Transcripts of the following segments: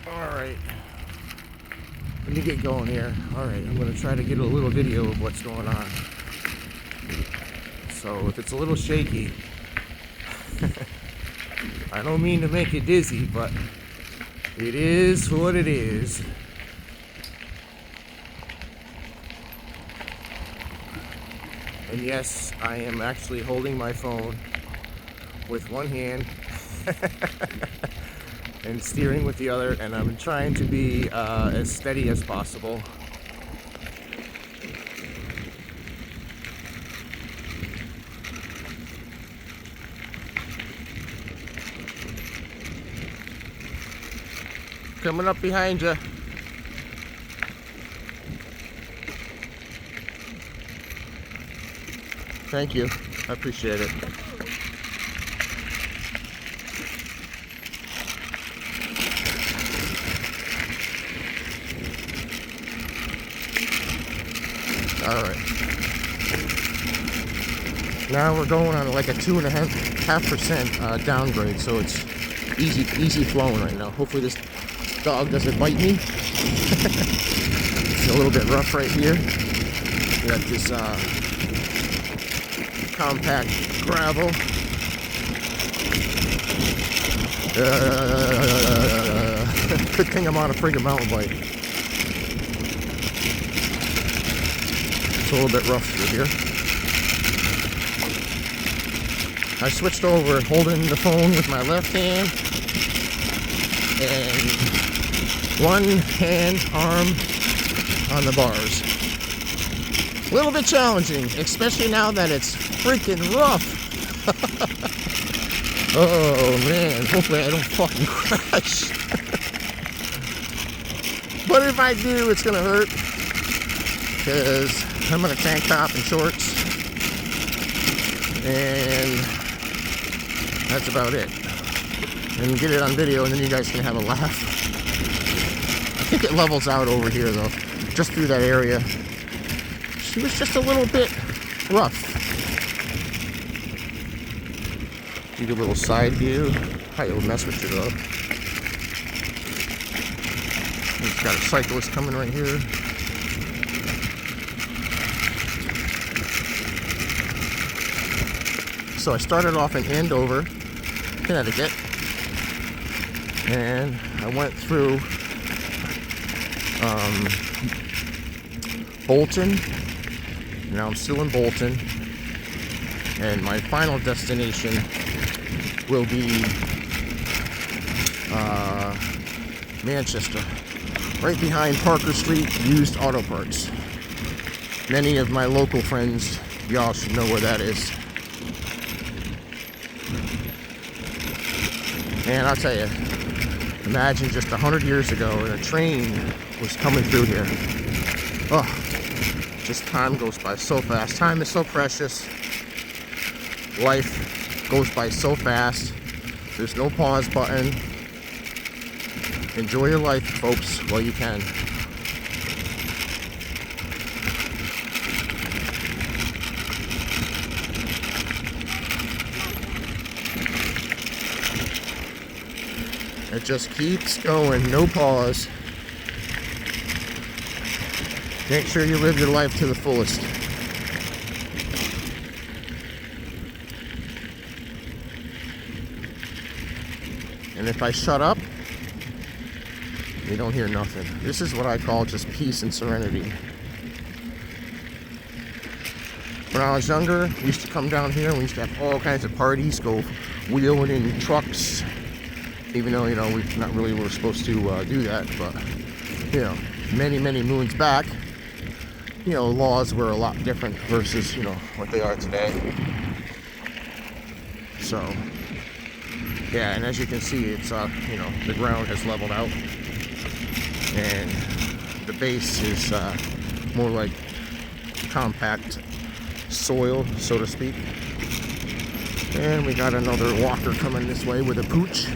Alright, let me get going here. Alright, I'm going to try to get a little video of what's going on. So if it's a little shaky, I don't mean to make it dizzy, but it is what it is. And yes, I am actually holding my phone with one hand and steering with the other, and I'm trying to be as steady as possible. Coming up behind you. Thank you. I appreciate it. All right. Now we're going on like a 2.5% downgrade, so it's easy flowing right now. Hopefully this dog doesn't bite me. It's a little bit rough right here. We got this compact gravel. Good thing I'm on a friggin' mountain bike. It's a little bit rough through here. I switched over holding the phone with my left hand and one hand arm on the bars. A little bit challenging, especially now that it's freaking rough. Oh man, hopefully I don't fucking crash. But if I do, it's gonna hurt, because I'm in a tank top and shorts, and that's about it. And get it on video, and then you guys can have a laugh. I think it levels out over here though, just through that area. She was just a little bit rough. Need a little side view. Probably will mess with you though. We've got a cyclist coming right here. So I started off in Andover, Connecticut, and I went through Bolton. Now I'm still in Bolton, and my final destination will be Manchester, right behind Parker Street Used Auto Parts. Many of my local friends, y'all should know where that is. And I'll tell you, imagine just 100 years ago and a train was coming through here. Oh, just time goes by so fast. Time is so precious. Life goes by so fast. There's no pause button. Enjoy your life, folks, while you can. It just keeps going, no pause. Make sure you live your life to the fullest. And if I shut up, you don't hear nothing. This is what I call just peace and serenity. When I was younger, we used to come down here and we used to have all kinds of parties, go wheeling in trucks. Even though, we not really were supposed to do that, but, many moons back, laws were a lot different versus, what they are today. So, yeah, and as you can see, it's, the ground has leveled out, and the base is more like compact soil, so to speak. And we got another walker coming this way with a pooch.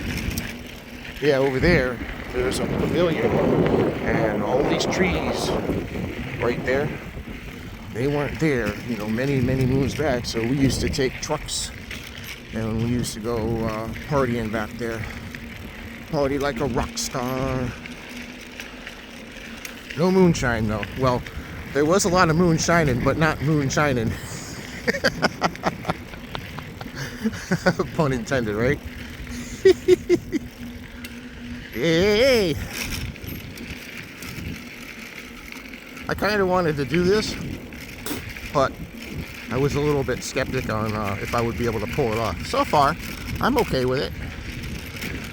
Yeah, over there's a pavilion, and all these trees right there, they weren't there, many moons back. So we used to take trucks, and we used to go partying back there. Party like a rock star. No moonshine though. Well, there was a lot of moonshining, but not moonshining. Pun intended, right? Hey! I kind of wanted to do this, but I was a little bit skeptic on if I would be able to pull it off. So far, I'm okay with it.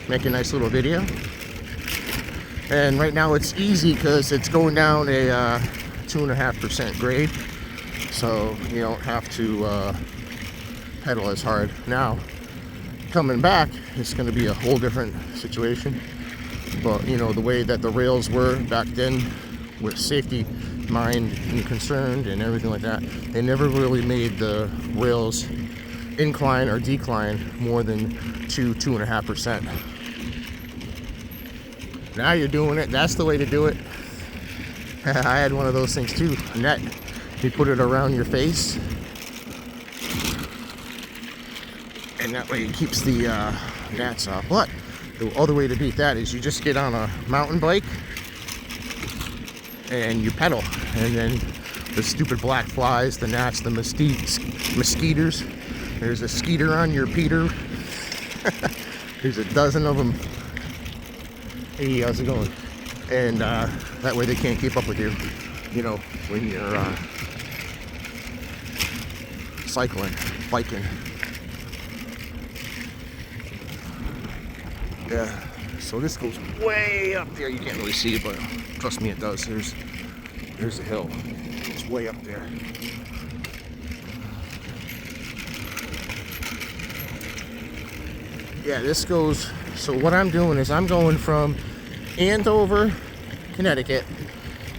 Make a nice little video. And right now it's easy because it's going down a 2.5% grade. So you don't have to pedal as hard. Now, coming back, it's going to be a whole different situation. But you know, the way that the rails were back then, with safety mind and concerned and everything like that, they never really made the rails incline or decline more than 2.5%. Now you're doing it. That's the way to do it. I had one of those things too, a net. You put it around your face, and that way it keeps the gnats off. But the other way to beat that is you just get on a mountain bike and you pedal, and then the stupid black flies, the gnats, the mosquitoes. There's a skeeter on your Peter. There's a dozen of them. Hey, how's it going? And that way they can't keep up with you, you know, when you're cycling, biking. Yeah, so this goes way up there. You can't really see it, but trust me, it does. There's the hill. It's way up there. Yeah, this goes, so what I'm doing is I'm going from Andover, Connecticut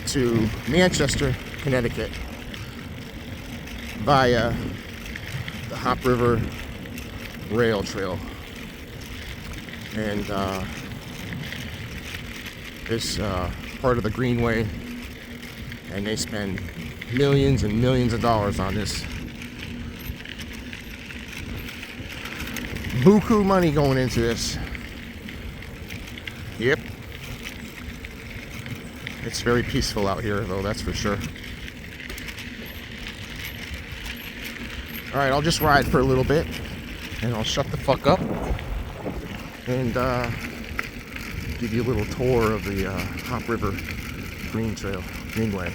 to Manchester, Connecticut via the Hop River Rail Trail. And it's part of the Greenway, and they spend millions and millions of dollars on this. Buku money going into this. Yep. It's very peaceful out here, though, that's for sure. Alright, I'll just ride for a little bit, and I'll shut the fuck up, and give you a little tour of the Hop River Greenway.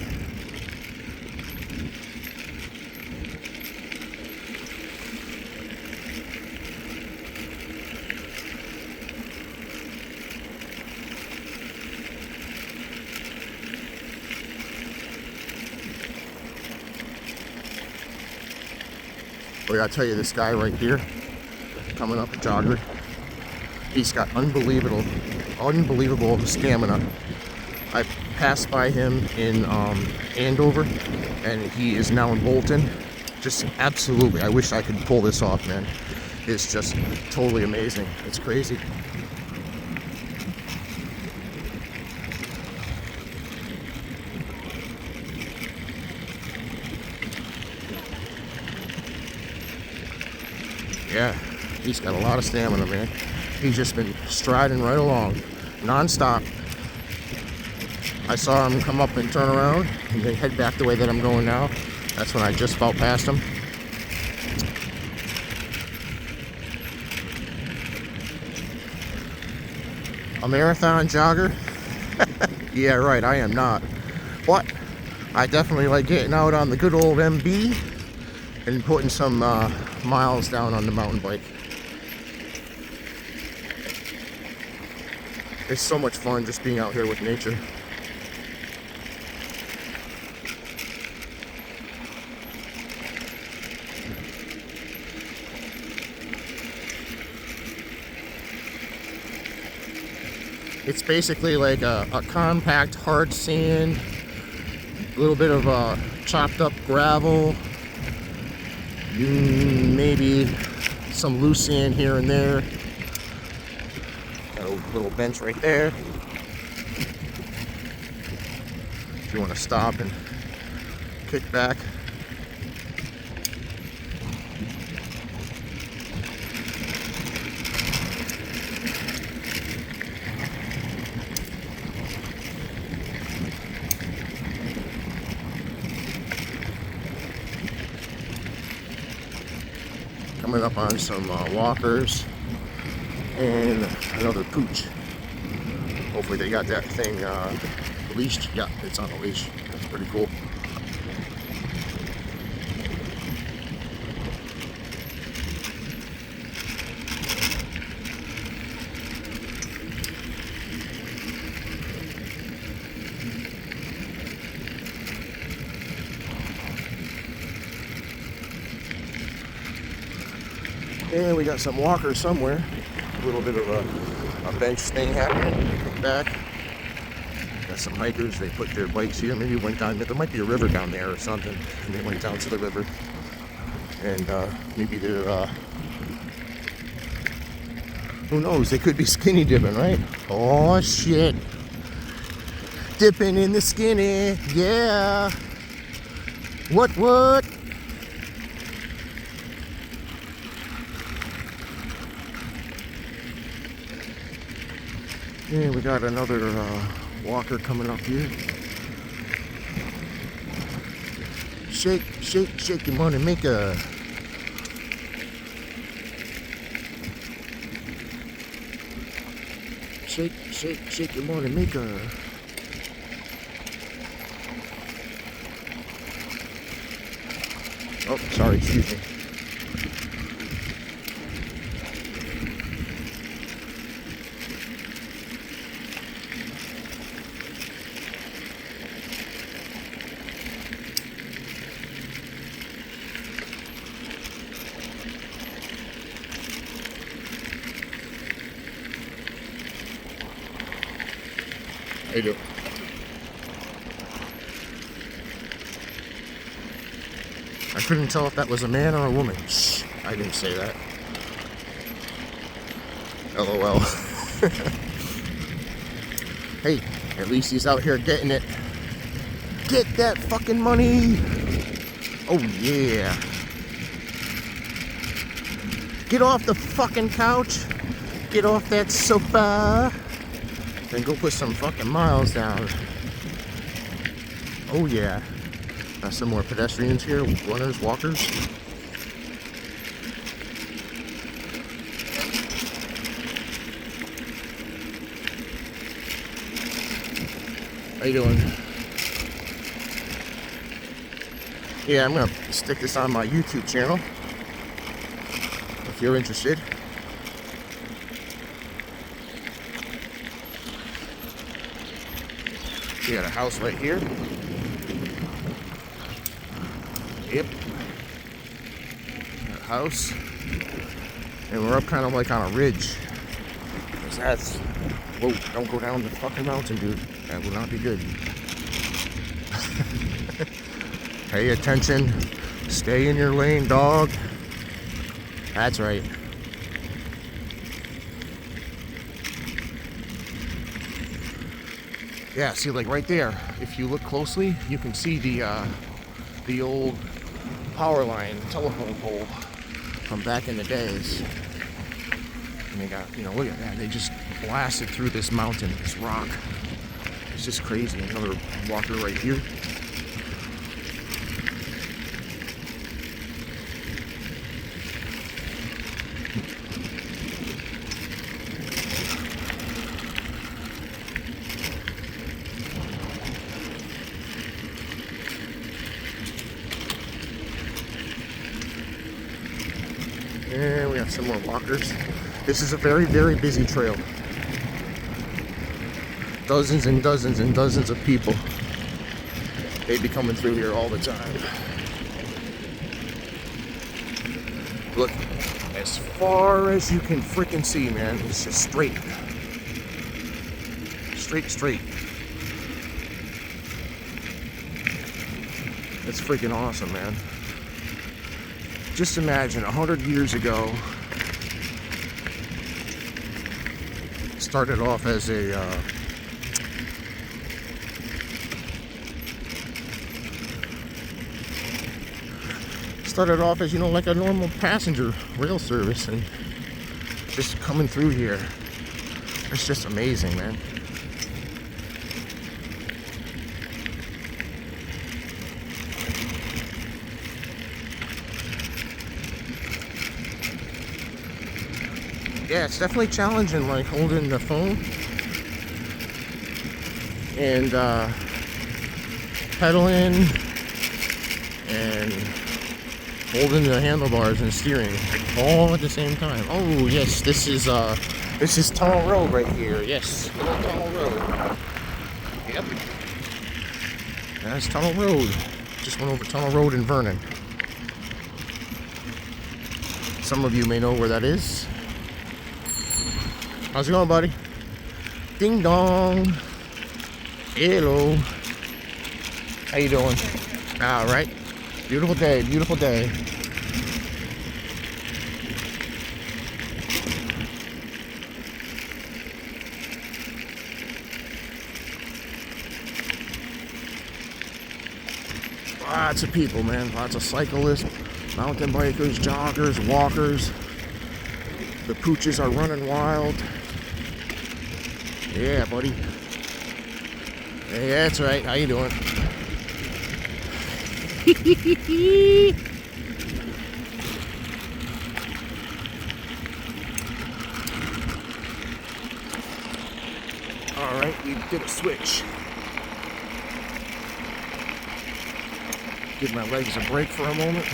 Well, I tell you, this guy right here, coming up, a jogger, he's got unbelievable stamina. I passed by him in Andover, and he is now in Bolton. Just absolutely, I wish I could pull this off, man. It's just totally amazing. It's crazy. Yeah, he's got a lot of stamina, man. He's just been striding right along, non-stop. I saw him come up and turn around and then head back the way that I'm going now. That's when I just felt past him. A marathon jogger? Yeah, right, I am not. But I definitely like getting out on the good old MB and putting some miles down on the mountain bike. It's so much fun just being out here with nature. It's basically like a compact hard sand, a little bit of chopped up gravel, maybe some loose sand here and there. Got a little bench right there. If you want to stop and kick back. coming up on some walkers and another pooch. Hopefully they got that thing leashed. Yeah, it's on a leash. That's pretty cool. And we got some walkers somewhere. A little bit of a bench thing happening back. Got some hikers. They put their bikes here. Maybe went down. There might be a river down there or something. And they went down to the river. And maybe they're, who knows? They could be skinny dipping, right? Oh, shit. Dipping in the skinny. Yeah. What? Yeah, we got another walker coming up here. Shake your money maker. Shake your money maker. Oh, sorry, excuse me. How you doing? I couldn't tell if that was a man or a woman. Shh, I didn't say that. LOL. Hey, at least he's out here getting it. Get that fucking money. Oh yeah. Get off the fucking couch. Get off that sofa. Then go put some fucking miles down. Oh yeah. Got some more pedestrians here, runners, walkers. How you doing? Yeah, I'm gonna stick this on my YouTube channel if you're interested. We got a house right here. Yep. Got a house. And we're up kind of like on a ridge. Because that's... Whoa, don't go down the fucking mountain, dude. That will not be good. Pay attention. Stay in your lane, dog. That's right. Yeah, see, like right there, if you look closely, you can see the old power line, telephone pole from back in the days. And they got, look at that, they just blasted through this mountain, this rock. It's just crazy. Another walker right here. And we have some more walkers. This is a very, very busy trail. Dozens and dozens and dozens of people. They'd be coming through here all the time. Look, as far as you can freaking see, man, it's just straight. Straight. It's freaking awesome, man. Just imagine 100 years ago, started off as a like a normal passenger rail service, and just coming through here, it's just amazing, man. yeah, it's definitely challenging, like holding the phone and pedaling and holding the handlebars and steering all at the same time. Oh yes, this is Tunnel Road right here. Yes, little Tunnel Road. Yep, that's Tunnel Road. Just went over Tunnel Road in Vernon. Some of you may know where that is. How's it going, buddy? Ding dong. Hello. How you doing? All right. Beautiful day, beautiful day. Lots of people, man. Lots of cyclists, mountain bikers, joggers, walkers. The pooches are running wild. Yeah, buddy. Hey, that's right. How you doing? All right, we did a switch. Give my legs a break for a moment.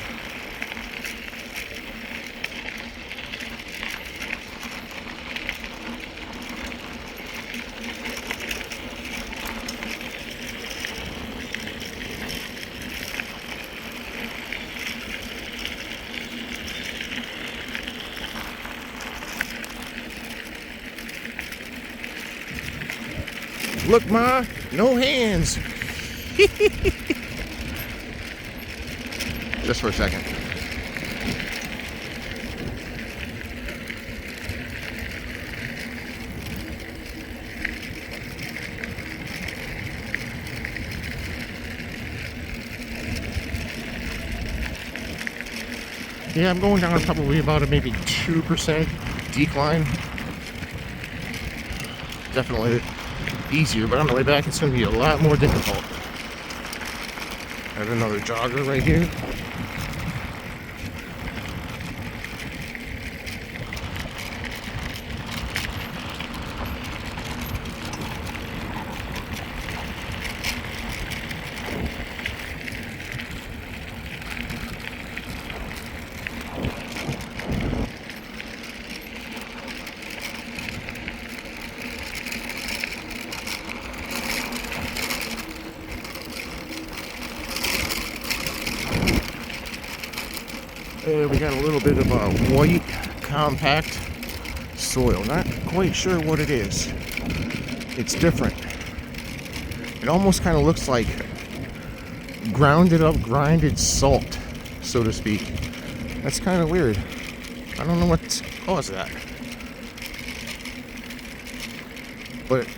Look, Ma, no hands. Just for a second. Yeah, I'm going down probably about a maybe 2% decline. Definitely easier, but on the way back it's going to be a lot more difficult. I have another jogger right here. We got a little bit of a white, compact soil. Not quite sure what it is. It's different. It almost kind of looks like grounded up, grinded salt, so to speak. That's kind of weird. I don't know what caused that. But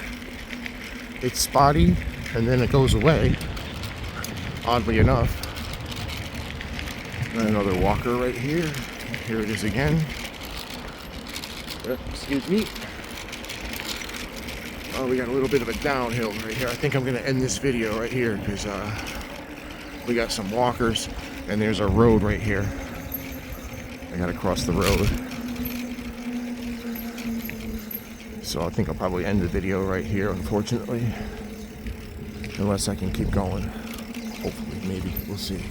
it's spotty, and then it goes away, oddly enough. And another walker right here. Here it is again. Excuse me. Oh, we got a little bit of a downhill right here. I think I'm going to end this video right here because we got some walkers and there's a road right here. I got to cross the road. So I think I'll probably end the video right here, unfortunately. Unless I can keep going. Hopefully, maybe. We'll see.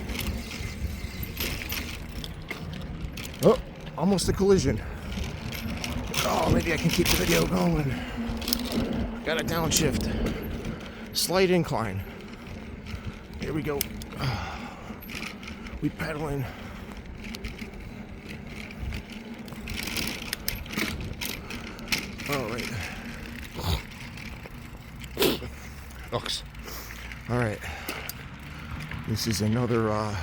Oh, almost a collision. Oh, maybe I can keep the video going. Got a downshift. Slight incline. Here we go. We pedaling. All right. Oops. All right. This is another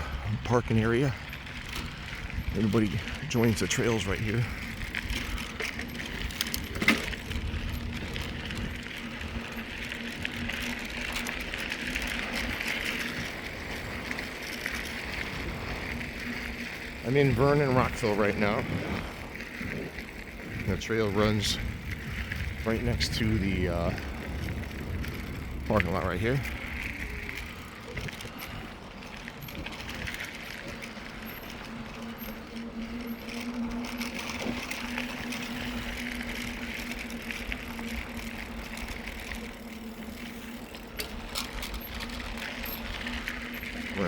parking area. Everybody joins the trails right here. I'm in Vernon, Rockville right now. The trail runs right next to the parking lot right here.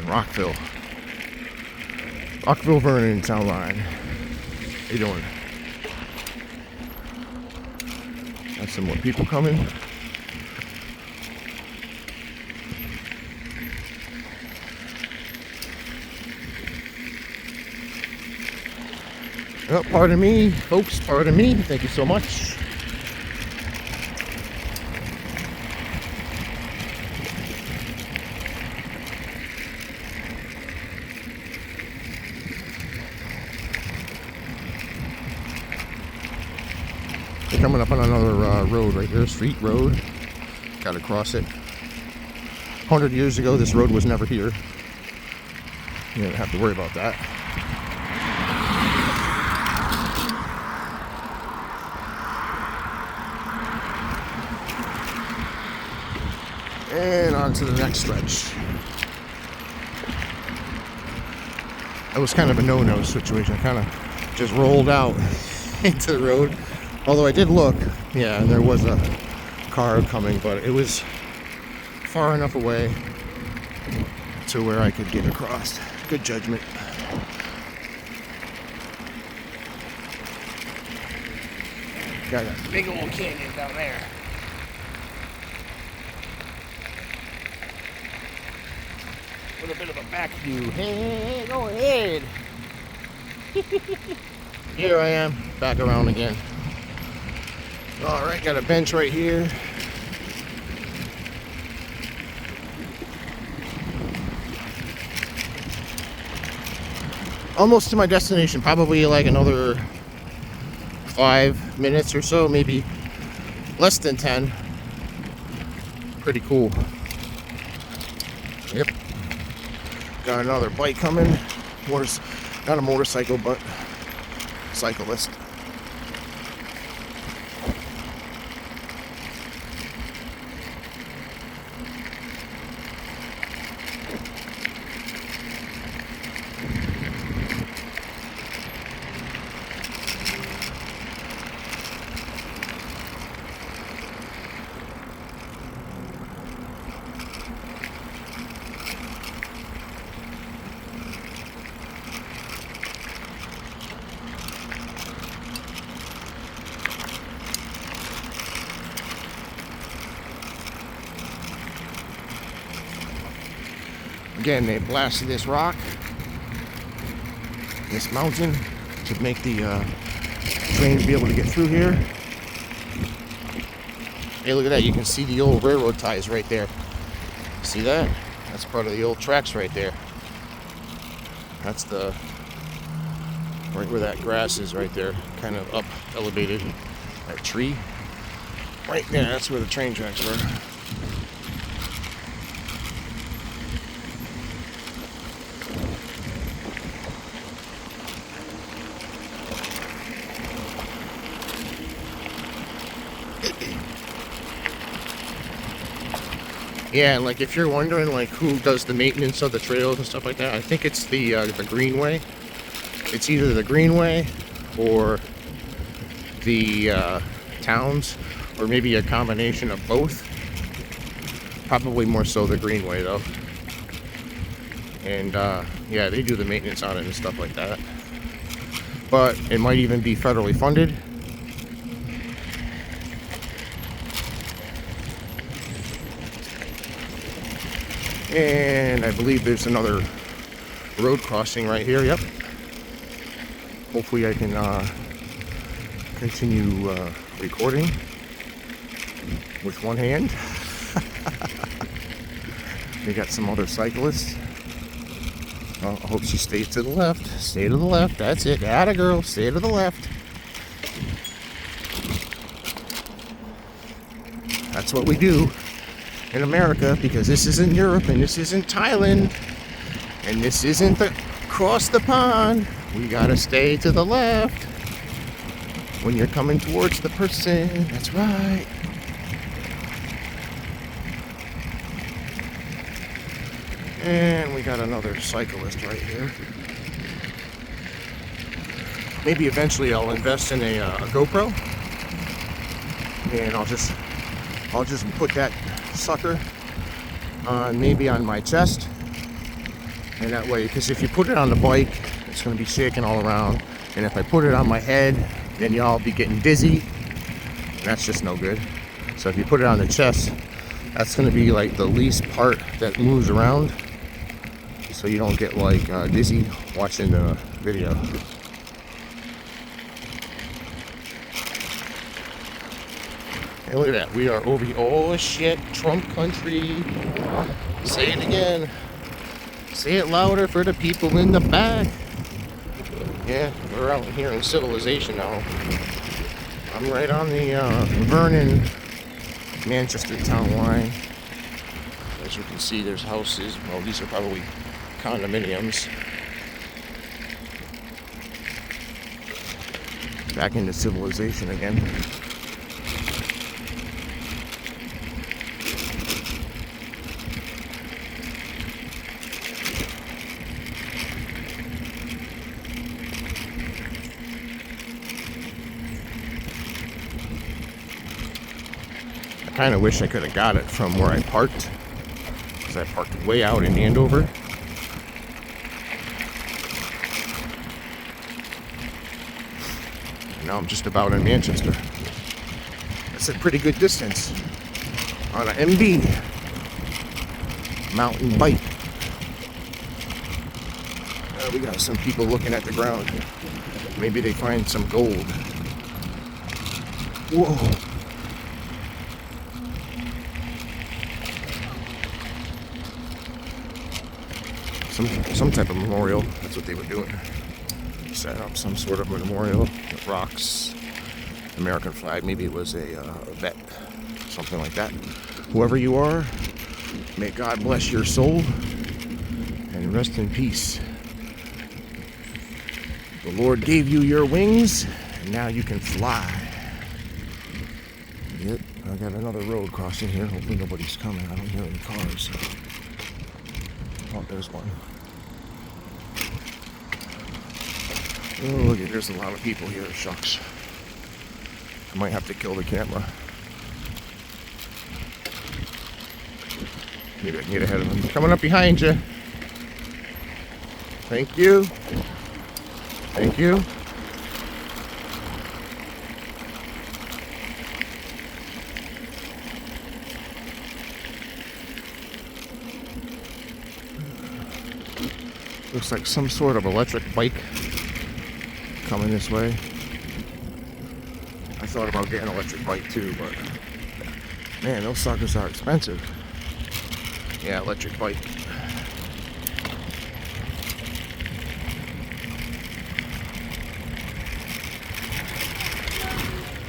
in Rockville. Rockville, Vernon, Town Line. How you doing? Got some more people coming. Oh, pardon me, folks, pardon me. Thank you so much. We're coming up on another road right there, street road. Gotta cross it. 100 years ago, this road was never here. You don't have to worry about that. And on to the next stretch. That was kind of a no-no situation. I kind of just rolled out into the road. Although I did look, yeah, there was a car coming, but it was far enough away to where I could get across. Good judgment. Got a big old canyon down there. With a bit of a back view. Hey, go ahead. Here I am, back around again. Alright, got a bench right here. Almost to my destination, probably like another 5 minutes or so, maybe less than 10. Pretty cool. Yep. Got another bike coming. Not a motorcycle, but cyclist. Again, they blasted this rock, this mountain, to make the trains be able to get through here. Hey, look at that. You can see the old railroad ties right there. See that? That's part of the old tracks right there. That's the, right where that grass is right there, kind of up elevated. That tree. Right there, that's where the train tracks were. Yeah, and like if you're wondering like who does the maintenance of the trails and stuff like that, I think it's the Greenway. It's either the Greenway or the towns, or maybe a combination of both. Probably more so the Greenway though. And yeah, they do the maintenance on it and stuff like that. But it might even be federally funded. And I believe there's another road crossing right here. Yep. Hopefully I can continue recording with one hand. We got some other cyclists. Oh, I hope she stays to the left. Stay to the left. That's it. Atta girl. Stay to the left. That's what we do in America, because this isn't Europe and this isn't Thailand and this isn't across the pond. We gotta stay to the left when you're coming towards the person. That's right. And we got another cyclist right here. Maybe eventually I'll invest in a GoPro, and I'll just put that sucker on, maybe on my chest, And that way, because if you put it on the bike, it's going to be shaking all around. And if I put it on my head, then y'all be getting dizzy. And that's just no good. So if you put it on the chest, that's going to be like the least part that moves around. So you don't get like dizzy watching the video. And look at that, we are over here. Oh shit, Trump country. Say it again. Say it louder for the people in the back. Yeah, we're out here in civilization now. I'm right on the Vernon, Manchester town line. As you can see, there's houses. Well, these are probably condominiums. Back into civilization again. I kind of wish I could have got it from where I parked, because I parked way out in Andover. And now I'm just about in Manchester. That's a pretty good distance on an MB mountain bike. We got some people looking at the ground. Maybe they find some gold. Whoa. Some type of memorial. That's what they were doing. Set up some sort of memorial. Rocks, American flag. Maybe it was a vet, something like that. Whoever you are, may God bless your soul and rest in peace. The Lord gave you your wings, and now you can fly. Yep, I got another road crossing here. Hopefully nobody's coming. I don't hear any cars. Oh, there's one. Oh, look, there's a lot of people here. Shucks. I might have to kill the camera. Maybe I can get ahead of them. Coming up behind you. Thank you. Thank you. Looks like some sort of electric bike coming this way. I thought about getting an electric bike too, but man, those suckers are expensive. Yeah, electric bike.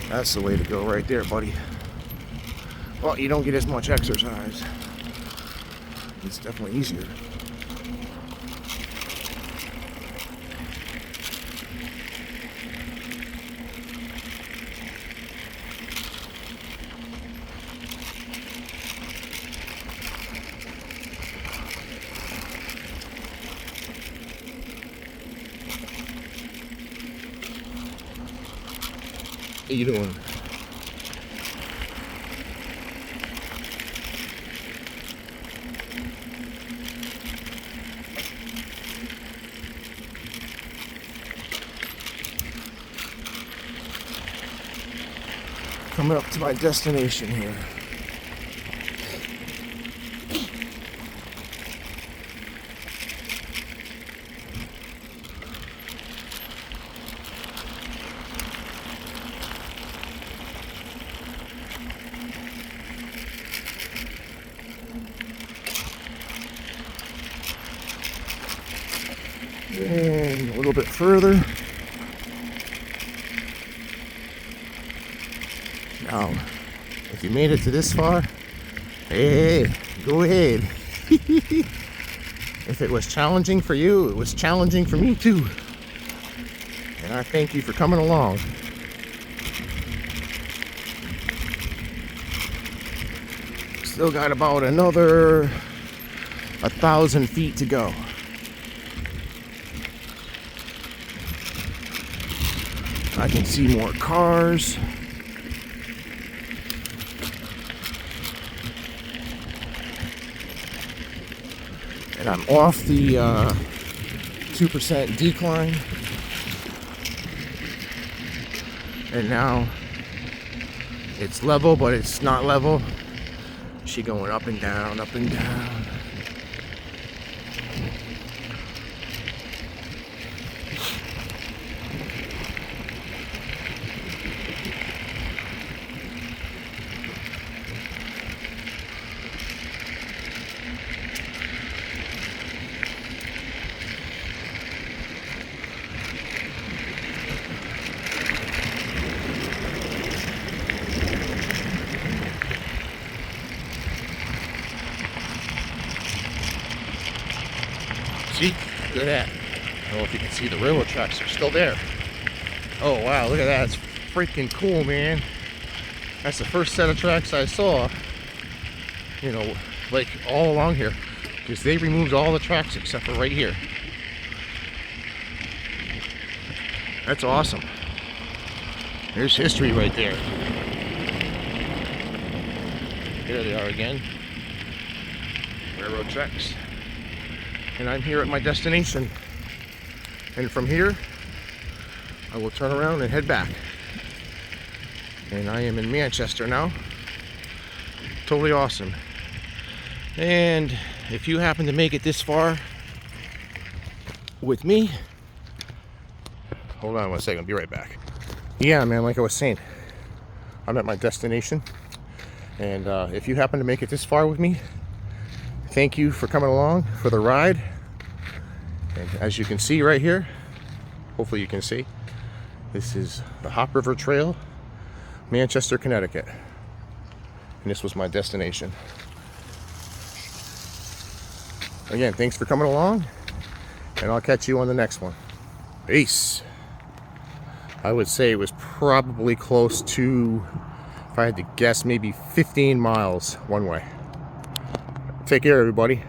That's the way to go right there, buddy. Well, you don't get as much exercise. It's definitely easier. What are you doing? Coming up to my destination here. And a little bit further. Now, if you made it to this far, hey, go ahead. If it was challenging for you, it was challenging for me too. And I thank you for coming along. Still got about another 1,000 feet to go. I can see more cars. And I'm off the 2% decline. And now it's level, but it's not level. She going up and down, up and down. See? Look at that. I don't know if you can see the railroad tracks are still there. Oh wow, look at that. It's freaking cool, man. That's the first set of tracks I saw, you know, like all along here. Because they removed all the tracks except for right here. That's awesome. There's history right there. Here they are again. Railroad tracks. And I'm here at my destination. And from here, I will turn around and head back. And I am in Manchester now. Totally awesome. And if you happen to make it this far with me, hold on 1 second, I'll be right back. Yeah, man, like I was saying, I'm at my destination. And if you happen to make it this far with me, thank you for coming along for the ride. And as you can see right here, hopefully you can see, this is the Hop River Trail, Manchester, Connecticut. And this was my destination. Again, thanks for coming along, and I'll catch you on the next one. Peace. I would say it was probably close to, if I had to guess, maybe 15 miles one way. Take care, everybody.